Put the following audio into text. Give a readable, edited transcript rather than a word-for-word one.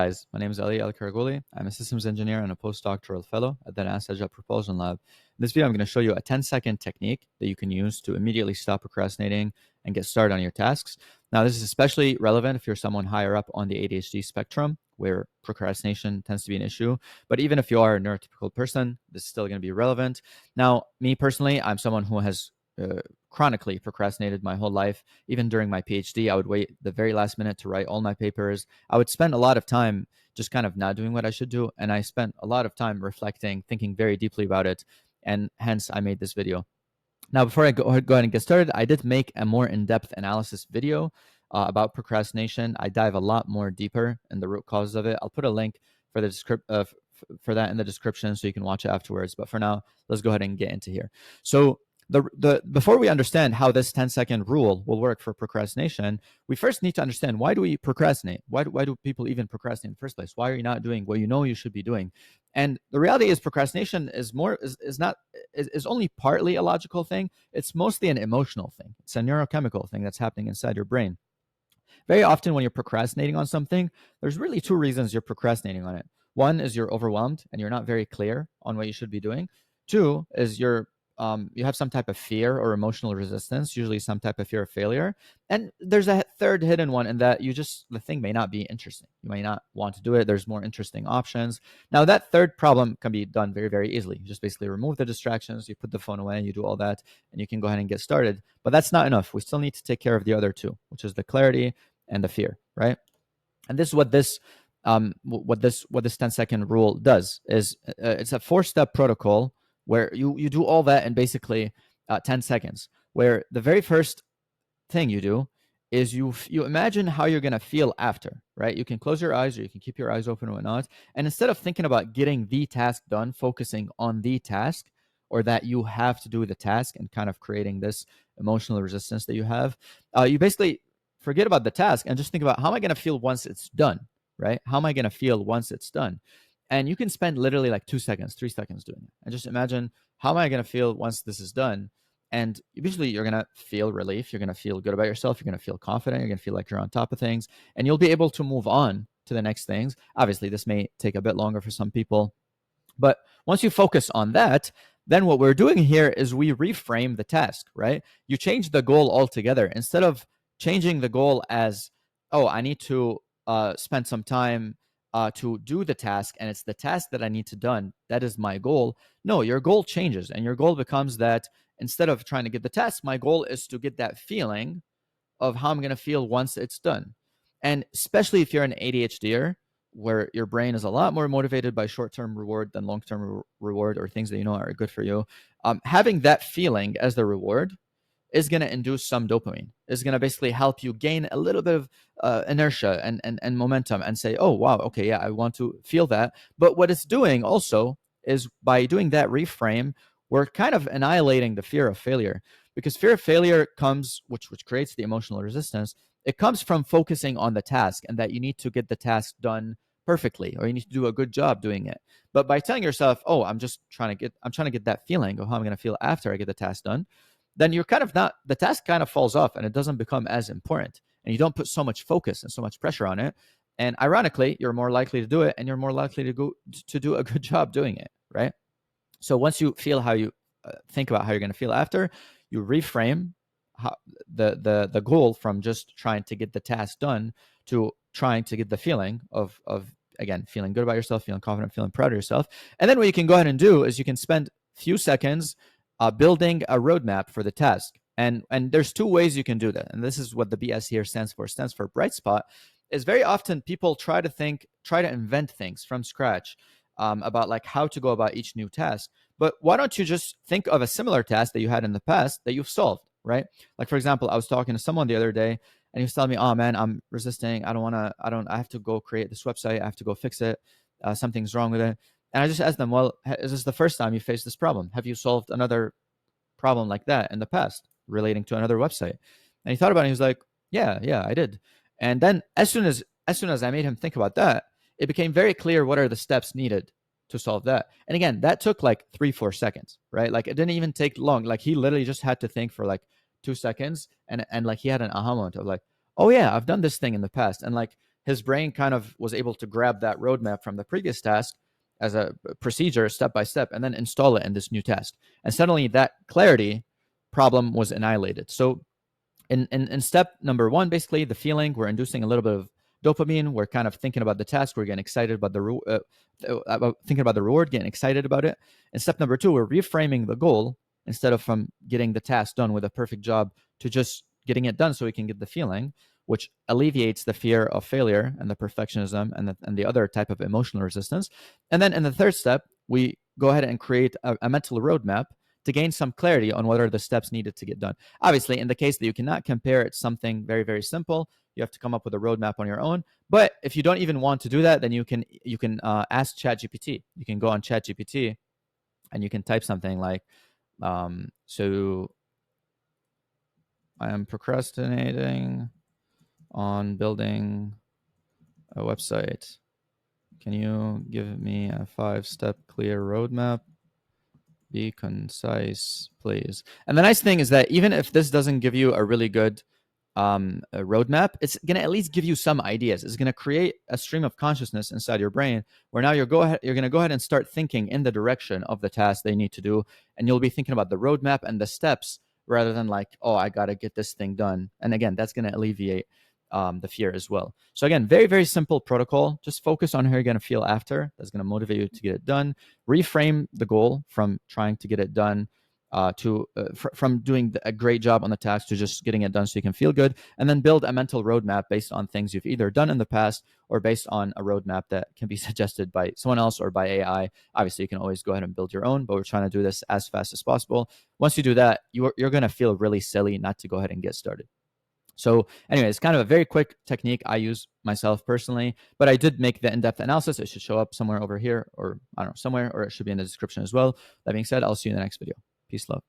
Guys, my name is Ali Al-Karagoli. I'm a systems engineer and a postdoctoral fellow at the NASA Jet Propulsion Lab. In this video, I'm going to show you a 10-second technique that you can use to immediately stop procrastinating and get started on your tasks. Now, this is especially relevant if you're someone higher up on the ADHD spectrum, where procrastination tends to be an issue. But even if you are a neurotypical person, this is still going to be relevant. Now, me personally, I'm someone who has chronically procrastinated my whole life. Even during my PhD, I would wait the very last minute to write all my papers. I would spend a lot of time just kind of not doing what I should do. And I spent a lot of time reflecting, thinking very deeply about it. And hence I made this video. Now, before I go ahead and get started, I did make a more in-depth analysis video about procrastination. I dive a lot more deeper in the root causes of it. I'll put a link for the for that in the description so you can watch it afterwards. But for now, let's go ahead and get into here. So before we understand how this 10-second rule will work for procrastination, we first need to understand, why do we procrastinate? Why do people even procrastinate in the first place? Why are you not doing what you know you should be doing? And the reality is, procrastination is only partly a logical thing. It's mostly an emotional thing. It's a neurochemical thing that's happening inside your brain. Very often when you're procrastinating on something, there's really two reasons you're procrastinating on it. One is you're overwhelmed and you're not very clear on what you should be doing. Two is you have some type of fear or emotional resistance, usually some type of fear of failure. And there's a third hidden one in that the thing may not be interesting. You may not want to do it. There's more interesting options. Now, that third problem can be done very, very easily. You just basically remove the distractions, you put the phone away, you do all that, and you can go ahead and get started. But that's not enough. We still need to take care of the other two, which is the clarity and the fear, right? And this is what this 10-second rule does. Is it's a 4-step protocol where you do all that in basically 10 seconds, where the very first thing you do is you imagine how you're going to feel after, right? You can close your eyes or you can keep your eyes open or whatnot. And instead of thinking about getting the task done, focusing on the task, or that you have to do the task and kind of creating this emotional resistance that you have, you basically forget about the task and just think about, how am I going to feel once it's done, right? How am I going to feel once it's done? And you can spend literally like 2 seconds, 3 seconds doing it. And just imagine, how am I going to feel once this is done? And usually you're going to feel relief. You're going to feel good about yourself. You're going to feel confident. You're going to feel like you're on top of things. And you'll be able to move on to the next things. Obviously, this may take a bit longer for some people. But once you focus on that, then what we're doing here is we reframe the task, right? You change the goal altogether. Instead of changing the goal as, oh, I need to spend some time to do the task, and it's the task that I need to done, that is my goal. No, your goal changes, and your goal becomes that instead of trying to get the task, my goal is to get that feeling of how I'm going to feel once it's done. And especially if you're an ADHDer, where your brain is a lot more motivated by short-term reward than long-term reward, or things that you know are good for you, having that feeling as the reward is going to induce some dopamine, is going to basically help you gain a little bit of inertia and momentum, and say, oh, wow, okay, yeah, I want to feel that. But what it's doing also is, by doing that reframe, we're kind of annihilating the fear of failure, because fear of failure comes, which creates the emotional resistance. It comes from focusing on the task, and that you need to get the task done perfectly, or you need to do a good job doing it. But by telling yourself, oh, I'm trying to get that feeling of how I'm going to feel after I get the task done, then you're kind of not, the task kind of falls off and it doesn't become as important, and you don't put so much focus and so much pressure on it. And ironically, you're more likely to do it, and you're more likely to do a good job doing it, right? So once you feel how you think about how you're going to feel after, you reframe the goal from just trying to get the task done to trying to get the feeling of again, feeling good about yourself, feeling confident, feeling proud of yourself. And then what you can go ahead and do is you can spend a few seconds building a roadmap for the task. And there's two ways you can do that. And this is what the BS here stands for. It stands for bright spot. Is very often people try to invent things from scratch about like how to go about each new task. But why don't you just think of a similar task that you had in the past that you've solved, right? Like, for example, I was talking to someone the other day, and he was telling me, oh man, I'm resisting. I have to go create this website. I have to go fix it. Something's wrong with it. And I just asked them, well, is this the first time you faced this problem? Have you solved another problem like that in the past relating to another website? And he thought about it. And he was like, yeah, I did. And then as soon as I made him think about that, it became very clear what are the steps needed to solve that. And again, that took like 3-4 seconds, right? Like, it didn't even take long. Like, he literally just had to think for like 2 seconds, and like he had an aha moment of like, oh yeah, I've done this thing in the past. And like, his brain kind of was able to grab that roadmap from the previous task as a procedure, step by step, and then install it in this new task. And suddenly that clarity problem was annihilated. So in step number one, basically the feeling, we're inducing a little bit of dopamine. We're kind of thinking about the task. We're getting excited about thinking about the reward, getting excited about it. In step number two, we're reframing the goal instead of from getting the task done with a perfect job to just getting it done so we can get the feeling, which alleviates the fear of failure and the perfectionism and the other type of emotional resistance. And then in the third step, we go ahead and create a mental roadmap to gain some clarity on what are the steps needed to get done. Obviously, in the case that you cannot compare, it's something very, very simple. You have to come up with a roadmap on your own. But if you don't even want to do that, then you can ask ChatGPT. You can go on ChatGPT and you can type something like, so I am procrastinating on building a website. Can you give me a 5-step clear roadmap? Be concise, please. And the nice thing is that even if this doesn't give you a really good a roadmap, it's going to at least give you some ideas. It's going to create a stream of consciousness inside your brain where now you're going to go ahead and start thinking in the direction of the task they need to do. And you'll be thinking about the roadmap and the steps rather than like, oh, I got to get this thing done. And again, that's going to alleviate the fear as well. So again, very, very simple protocol. Just focus on how you're going to feel after. That's going to motivate you to get it done. Reframe the goal from trying to get it done from doing a great job on the task to just getting it done so you can feel good, and then build a mental roadmap based on things you've either done in the past or based on a roadmap that can be suggested by someone else or by AI. Obviously, you can always go ahead and build your own, but we're trying to do this as fast as possible. Once you do that, you're going to feel really silly not to go ahead and get started. So anyway, it's kind of a very quick technique I use myself personally, but I did make the in-depth analysis. It should show up somewhere over here, or I don't know, somewhere, or it should be in the description as well. That being said, I'll see you in the next video. Peace, love.